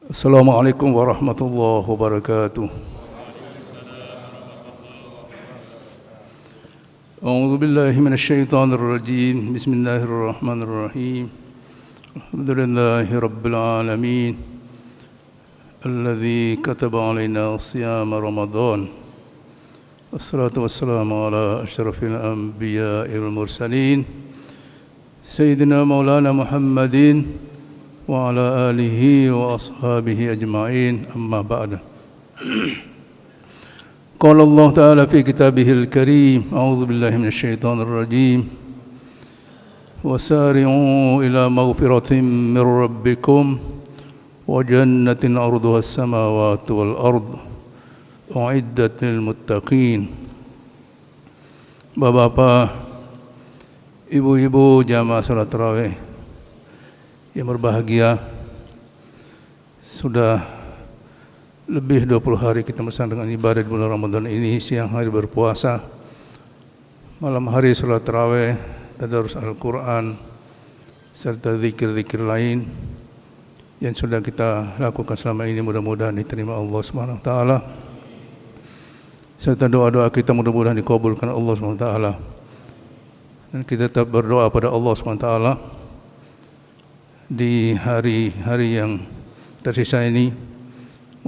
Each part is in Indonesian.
Assalamualaikum warahmatullahi wabarakatuh. A'udzu billahi minasyaitonir rajim. Bismillahirrahmanirrahim. Alhamdulillahi rabbil alamin. Alladzi kataba alaina siyama Ramadan. Wassalatu wassalamu ala asyrafil anbiya'il mursalin. Sayyidina Maulana Muhammadin wa ala alihi wa ashabihi ajma'in, amma ba'da. Qala Allah Ta'ala fi kitabihil karim, a'udzu billahi minasyaitonir rajim. Wasari'u ila maghfiratin min rabbikum wa jannatin 'arduha as-samawati wal ard u'iddat lil muttaqin. Bapak-bapak, ibu-ibu jamaah salat tarawih yang berbahagia, sudah lebih 20 hari kita bersama dengan ibadah di bulan Ramadan ini. Siang hari berpuasa, malam hari salat tarawih, tadarus Al-Quran, serta zikir-zikir lain yang sudah kita lakukan selama ini. Mudah-mudahan diterima Allah SWT, serta doa-doa kita mudah-mudahan dikabulkan Allah SWT. Dan kita tetap berdoa pada Allah SWT di hari-hari yang tersisa ini.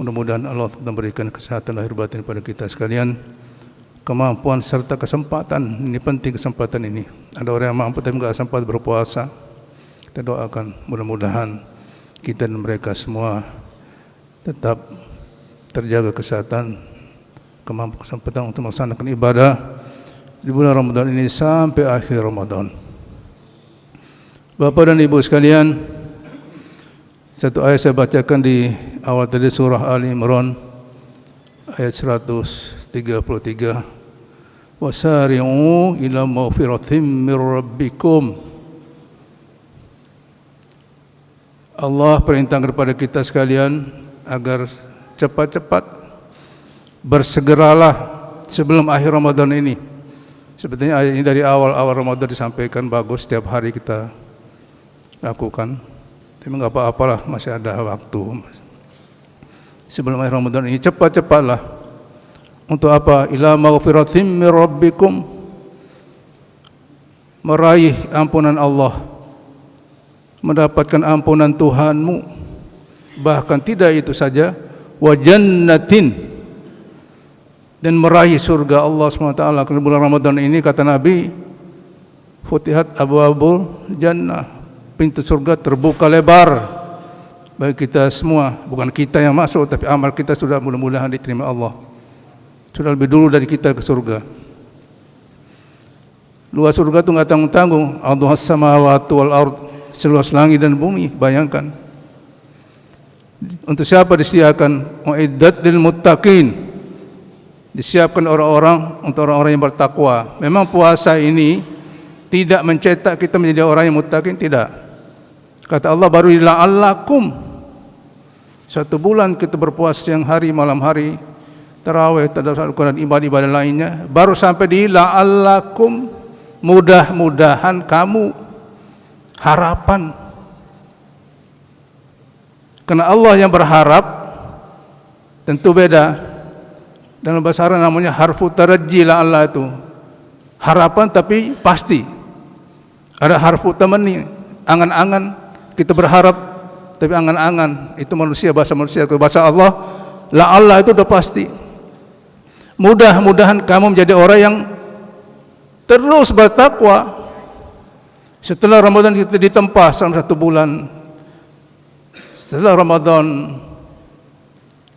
Mudah-mudahan Allah tetap memberikan kesehatan lahir batin pada kita sekalian, kemampuan serta kesempatan. Ini penting, kesempatan ini. Ada orang yang mampu tapi tidak sempat berpuasa. Kita doakan mudah-mudahan kita dan mereka semua tetap terjaga kesehatan, kemampuan, kesempatan untuk melaksanakan ibadah di bulan Ramadan ini sampai akhir Ramadan. Bapak dan Ibu sekalian, satu ayat saya bacakan di awal tadi, surah Ali Imran ayat 133. Wasari'u ila maghfiratin min rabbikum. Allah perintahkan kepada kita sekalian agar cepat-cepat bersegeralah sebelum akhir Ramadan ini. Sebetulnya ayat ini dari awal Ramadan disampaikan, bagus setiap hari kita lakukan, tapi enggak apa-apalah, masih ada waktu sebelum akhir Ramadan ini. Cepat-cepatlah. Untuk apa? Ila maghfiratin min rabbikum, meraih ampunan Allah, mendapatkan ampunan Tuhanmu. Bahkan tidak itu saja, wa jannatin, dan meraih surga Allah SWT. Di bulan Ramadan ini kata Nabi, futihat abwabul jannah, pintu surga terbuka lebar bagi kita semua. Bukan kita yang masuk, tapi amal kita sudah mudah-mudahan diterima Allah. Sudah lebih dulu dari kita ke surga. Luas surga itu enggak tanggung-tanggung. Ardhuhas samawati wal ard, seluas langit dan bumi. Bayangkan. Untuk siapa disediakan? Uiddat lil muttaqin. Disiapkan orang-orang untuk orang-orang yang bertakwa. Memang puasa ini tidak mencetak kita menjadi orang yang muttaqin, tidak. Kata Allah, baru la'allakum, 1 bulan kita berpuasa siang hari malam hari, tarawih, tadarus Al-Quran, ibadah-ibadah lainnya, baru sampai di la'allakum, mudah-mudahan kamu, harapan. Karena Allah yang berharap tentu beda. Dalam bahasa Arab namanya harfu tarajji, la'alla itu harapan tapi pasti. Ada harfu tamanni, angan-angan, kita berharap tapi angan-angan. Itu manusia, bahasa manusia. Itu bahasa Allah, la'alla itu udah pasti. Mudah-mudahan kamu menjadi orang yang terus bertakwa. Setelah Ramadan kita ditempa selama 1 bulan. Setelah Ramadan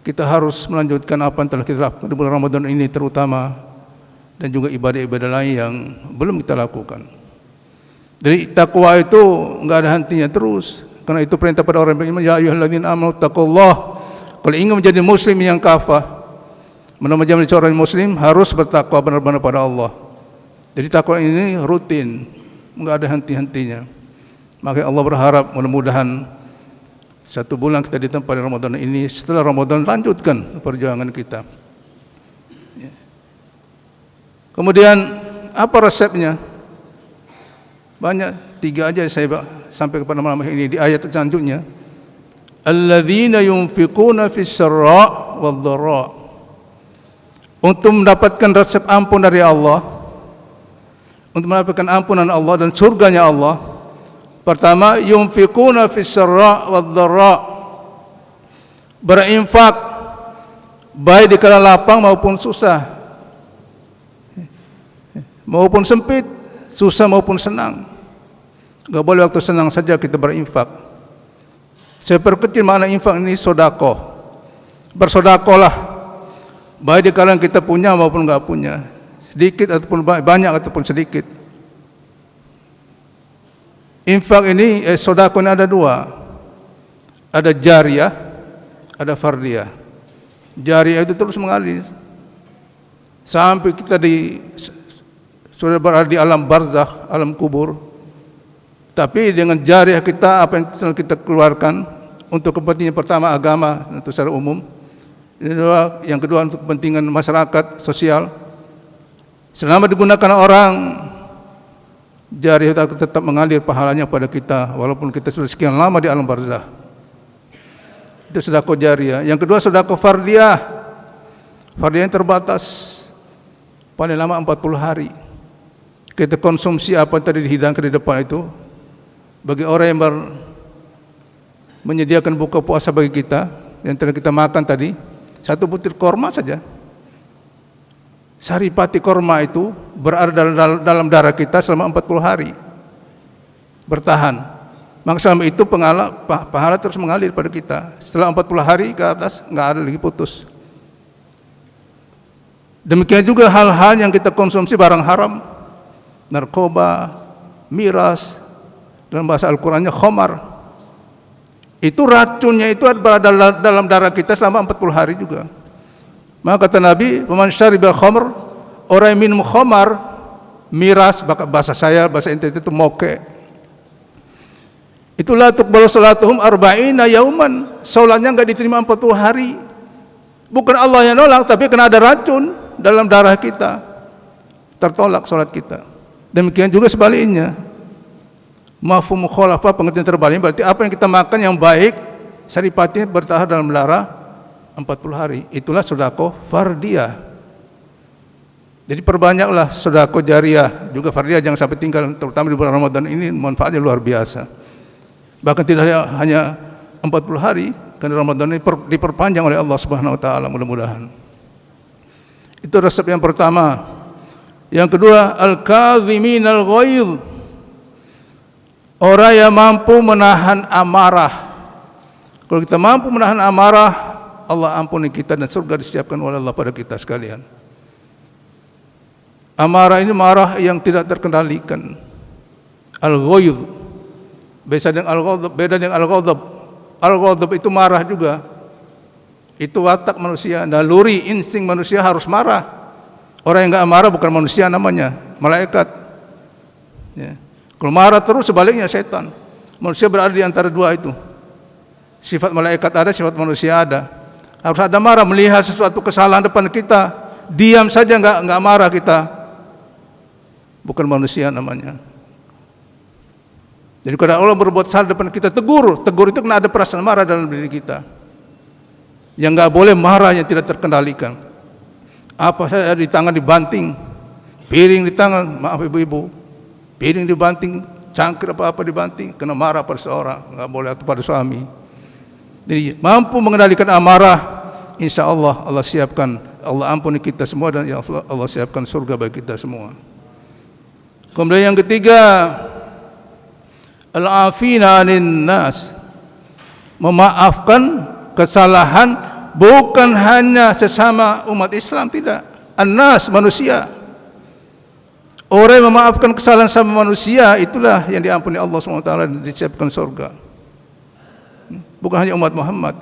kita harus melanjutkan apa yang telah kita lakukan di bulan Ramadan ini terutama, dan juga ibadah-ibadah lain yang belum kita lakukan. Jadi takwa itu enggak ada hentinya terus. Karena itu perintah pada orang beriman, ya ayyuhalladzina amanu taqullah. Kalau ingin menjadi muslim yang kafah, menjadi seorang muslim, harus bertakwa benar-benar pada Allah. Jadi takwa ini rutin, enggak ada henti-hentinya. Maka Allah berharap mudah-mudahan 1 bulan kita ditempa di Ramadan ini, setelah Ramadan lanjutkan perjuangan kita. Kemudian apa resepnya? Banyak, 3 aja saya sampai kepada malam ini di ayat selanjutnya. alladzina yunfiquna fis syarra' wad dharra. Untuk mendapatkan resep ampun dari Allah, untuk mendapatkan ampunan Allah dan surganya Allah, pertama yunfiquna fis syarra' wad dharra, berinfak baik di kala lapang maupun susah, maupun sempit, susah maupun senang. Enggak boleh waktu senang saja kita berinfak. Saya perkecil makna infak ini sedekah. Bersedekahlah baik di kala kita punya maupun enggak punya, sedikit ataupun banyak ataupun sedikit. Infak ini sedekah ini ada dua. Ada jariyah, ada fardiyah. Jariyah itu terus mengalir sampai kita sudah berada di alam barzakh, alam kubur. Tapi dengan jariyah kita, apa yang kita keluarkan untuk kepentingan pertama agama untuk secara umum, yang kedua untuk kepentingan masyarakat sosial, selama digunakan orang, jariyah itu tetap mengalir pahalanya pada kita walaupun kita sudah sekian lama di alam barzakh. Itu sedekah jariyah. Yang kedua sedekah fardiyah. Fardiyah yang terbatas, paling lama 40 hari. Kita konsumsi apa yang tadi dihidangkan di depan itu. Bagi orang yang menyediakan buka puasa bagi kita, yang telah kita makan tadi, satu butir korma saja. Saripati korma itu berada dalam darah kita selama 40 hari. Bertahan. Maka selama itu pahala terus mengalir pada kita. Setelah 40 hari ke atas, enggak ada lagi putus. Demikian juga hal-hal yang kita konsumsi barang haram, narkoba, miras, dalam bahasa Al-Qur'annya khamar. Itu racunnya itu ada dalam darah kita selama 40 hari juga. Maka kata Nabi, "Faman syariba khamr", orang yang minum khamar, miras, bahasa ente itu moke. Itulah tuqbalu salatuhum arba'ina yauman. Salatnya enggak diterima 40 hari. Bukan Allah yang nolak, tapi kena ada racun dalam darah kita. Tertolak salat kita. Demikian juga sebaliknya. Mafhum mukhalafah, pengertian terbalik, berarti apa yang kita makan yang baik, saripatinya bertahan dalam darah 40 hari. Itulah sedekah fardiyah. Jadi perbanyaklah sedekah jariyah, juga fardiyah, jangan sampai tinggal, terutama di bulan Ramadan ini manfaatnya luar biasa. Bahkan tidak hanya 40 hari, karena Ramadan ini diperpanjang oleh Allah Subhanahu wa taala, mudah-mudahan. Itu resep yang pertama. Yang kedua, al-kadziminal ghaidh. Orang yang mampu menahan amarah. Kalau kita mampu menahan amarah, Allah ampuni kita dan surga disiapkan oleh Allah pada kita sekalian. Amarah ini marah yang tidak terkendalikan. Al-ghaidh. Beda dengan al-ghadab. Al-ghadab itu marah juga. Itu watak manusia, naluri, insting manusia harus marah. Orang yang enggak marah bukan manusia namanya, malaikat. Ya. Kalau marah terus sebaliknya setan. Manusia berada di antara dua itu. Sifat malaikat ada, sifat manusia ada. Harus ada marah melihat sesuatu kesalahan depan kita. Diam saja enggak marah kita. Bukan manusia namanya. Jadi kalau Allah berbuat salah depan kita, tegur itu kena ada perasaan marah dalam diri kita. Yang enggak boleh marah yang tidak terkendalikan. Apa saja di tangan dibanting, piring di tangan, maaf ibu-ibu. Piring dibanting, cangkir apa-apa dibanting, kena marah pada seorang, enggak boleh atau pada suami. Jadi mampu mengendalikan amarah, insya Allah Allah siapkan, Allah ampuni kita semua dan Allah siapkan surga bagi kita semua. Kemudian yang ketiga, al-afina 'anin nas, memaafkan kesalahan bukan hanya sesama umat Islam, tidak, an-nas, manusia. Orang yang memaafkan kesalahan sama manusia, itulah yang diampuni Allah SWT dan disiapkan surga. Bukan hanya umat Muhammad.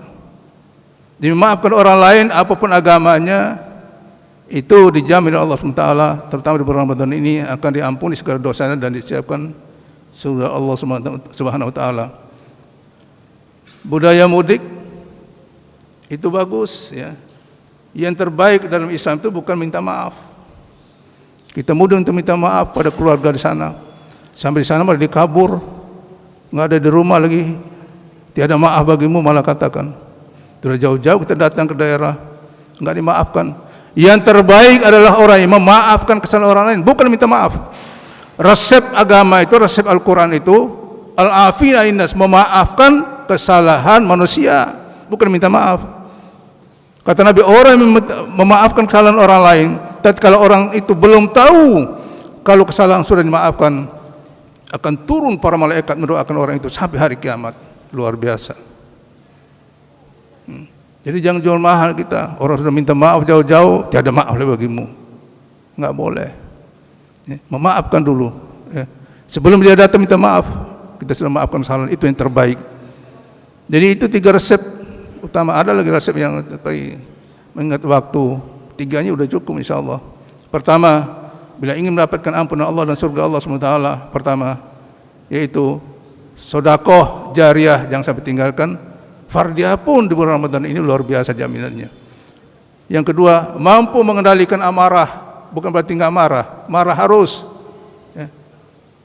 Memaafkan orang lain apapun agamanya, itu dijamin oleh Allah SWT, terutama di bulan Ramadan ini akan diampuni segala dosanya dan disiapkan surga Allah Subhanahu wa taala. Budaya mudik itu bagus ya. Yang terbaik dalam Islam itu bukan minta maaf. Kita mudah untuk minta maaf pada keluarga di sana. Sampai di sana malah dikabur, nggak ada di rumah lagi, Tiada maaf bagimu, malah katakan. Sudah jauh-jauh kita datang ke daerah, enggak dimaafkan. Yang terbaik adalah orang yang memaafkan kesalahan orang lain, bukan minta maaf. Resep agama itu, resep Al-Quran itu, al-afina linnas, memaafkan kesalahan manusia, bukan minta maaf. Kata Nabi, orang yang memaafkan kesalahan orang lain, tatkala orang itu belum tahu kalau kesalahan sudah dimaafkan, akan turun para malaikat mendoakan orang itu sampai hari kiamat. Luar biasa. Jadi jangan jual mahal kita. Orang sudah minta maaf jauh-jauh, tiada maaf lagi bagimu. Enggak boleh. Memaafkan dulu. Sebelum dia datang minta maaf, kita sudah maafkan kesalahan, itu yang terbaik. Jadi itu 3 resep utama. Ada lagi resep yang mengingat waktu. 3-nya udah cukup insyaallah. Pertama, bila ingin mendapatkan ampunan Allah dan surga Allah SWT, pertama yaitu sedekah jariyah, jangan sampai tinggalkan. Fardiyah pun di bulan Ramadan ini luar biasa jaminannya. Yang kedua, mampu mengendalikan amarah, bukan berarti enggak marah, marah harus.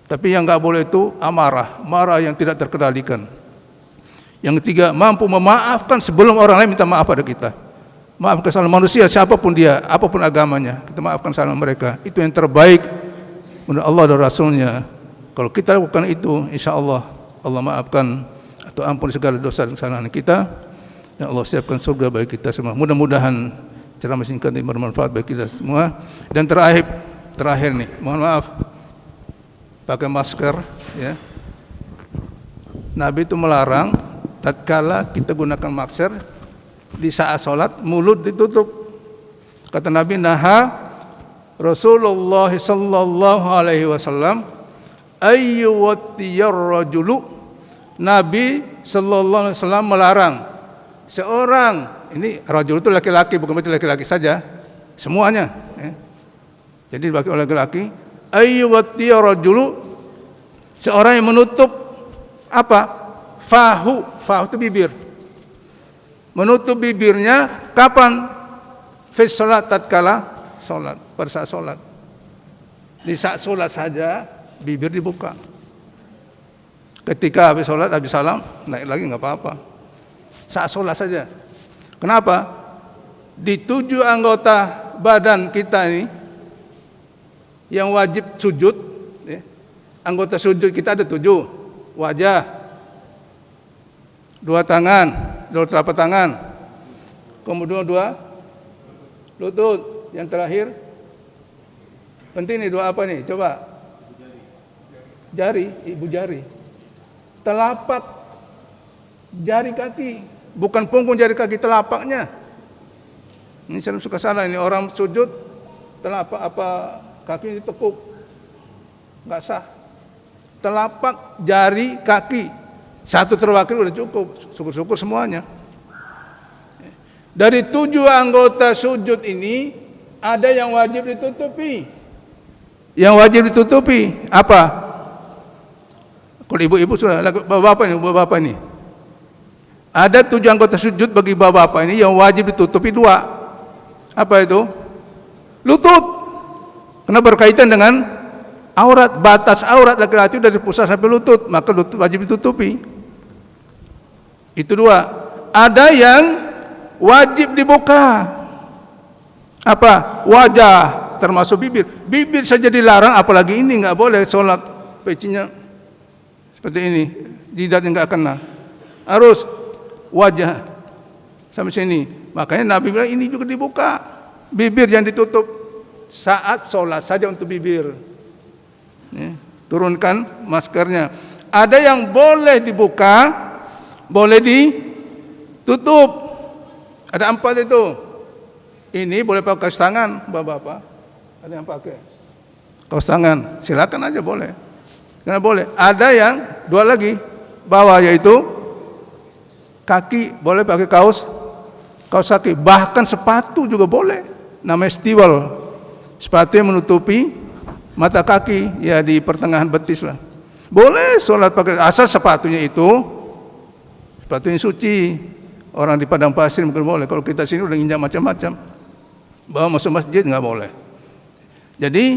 Tapi yang enggak boleh itu amarah, marah yang tidak terkendalikan. Yang ketiga, mampu memaafkan sebelum orang lain minta maaf pada kita. Maaf kesalahan manusia siapapun dia, apapun agamanya, kita maafkan kesalahan mereka. Itu yang terbaik menurut Allah dan Rasulnya. Kalau kita lakukan itu, insya Allah Allah maafkan atau ampun segala dosa dan kesalahan kita, dan Allah siapkan surga bagi kita semua. Mudah-mudahan ceramah singkat ini bermanfaat bagi kita semua. Dan terakhir nih, mohon maaf, pakai masker ya. Nabi itu melarang tatkala kita gunakan masker di saat sholat mulut ditutup. Kata Nabi, naha Rasulullah sallallahu alaihi wasallam ayyuwattiyar rajulu. Nabi sallallahu alaihi wasallam melarang seorang, ini rajul itu laki-laki, bukan berarti laki-laki saja, semuanya jadi bagi laki-laki, ayyuwattiyar rajulu, seorang yang menutup apa? Fahu itu bibir. Menutup bibirnya kapan? Fi salat, tatkala salat, pada saat salat. Di saat salat saja bibir dibuka. Ketika habis salat, habis salam, naik lagi enggak apa-apa. Saat salat saja. Kenapa? Di 7 anggota badan kita ini yang wajib sujud, anggota sujud kita ada 7. Wajah, 2 tangan, 2 telapak tangan, kemudian 2 lutut, yang terakhir penting nih 2 apa nih? Coba. Jari, ibu jari. Telapak jari kaki, bukan punggung jari kaki, telapaknya. Ini saya suka salah, ini orang sujud telapak apa kaki ditekuk, nggak sah. Telapak jari kaki, 1 terwakil udah cukup, syukur-syukur semuanya. Dari 7 anggota sujud ini ada yang wajib ditutupi. Yang wajib ditutupi apa? Kalau ibu-ibu sudah, bapak-bapak ini. Ada 7 anggota sujud bagi bapak-bapak ini yang wajib ditutupi 2. Apa itu? Lutut. Karena berkaitan dengan aurat, batas aurat laki-laki dari pusat sampai lutut, maka lutut wajib ditutupi. Itu 2. Ada yang wajib dibuka. Apa? Wajah, termasuk bibir. Bibir saja dilarang, apalagi ini enggak boleh sholat pecinya seperti ini, jidatnya enggak kena. Harus wajah sampai sini. Makanya Nabi bilang ini juga dibuka. Bibir yang ditutup saat sholat saja untuk bibir. Turunkan maskernya. Ada yang boleh dibuka, boleh ditutup. Ada 4 itu. Ini boleh pakai kaos tangan, bapak-bapak. Ada yang pakai kaos tangan, silakan aja boleh. Karena boleh. Ada yang 2 lagi bawah, yaitu kaki boleh pakai kaos kaki. Bahkan sepatu juga boleh. Namanya stiwal. Sepatu yang menutupi mata kaki, ya di pertengahan betis lah. Boleh sholat pakai, asal sepatunya itu sepatu yang suci. Orang di padang pasir mungkin boleh. Kalau kita sini udah injak macam-macam, bawa masuk masjid nggak boleh. Jadi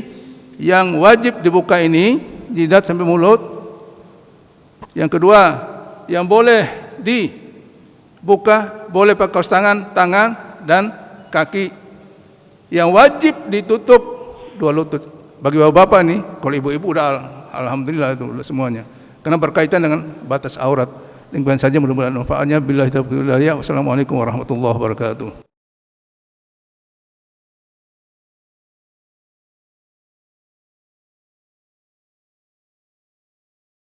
yang wajib dibuka ini jidat sampai mulut. Yang kedua, yang boleh dibuka, boleh pakai kaos tangan, dan kaki. Yang wajib ditutup dua lutut. Bagi bapak-bapak nih, kalau ibu-ibu udah alhamdulillah itu semuanya. Karena berkaitan dengan batas aurat. Demikian saja, mudah-mudahan manfaatnya. Billahi taufiq wal hidayah. Wassalamualaikum warahmatullahi wabarakatuh.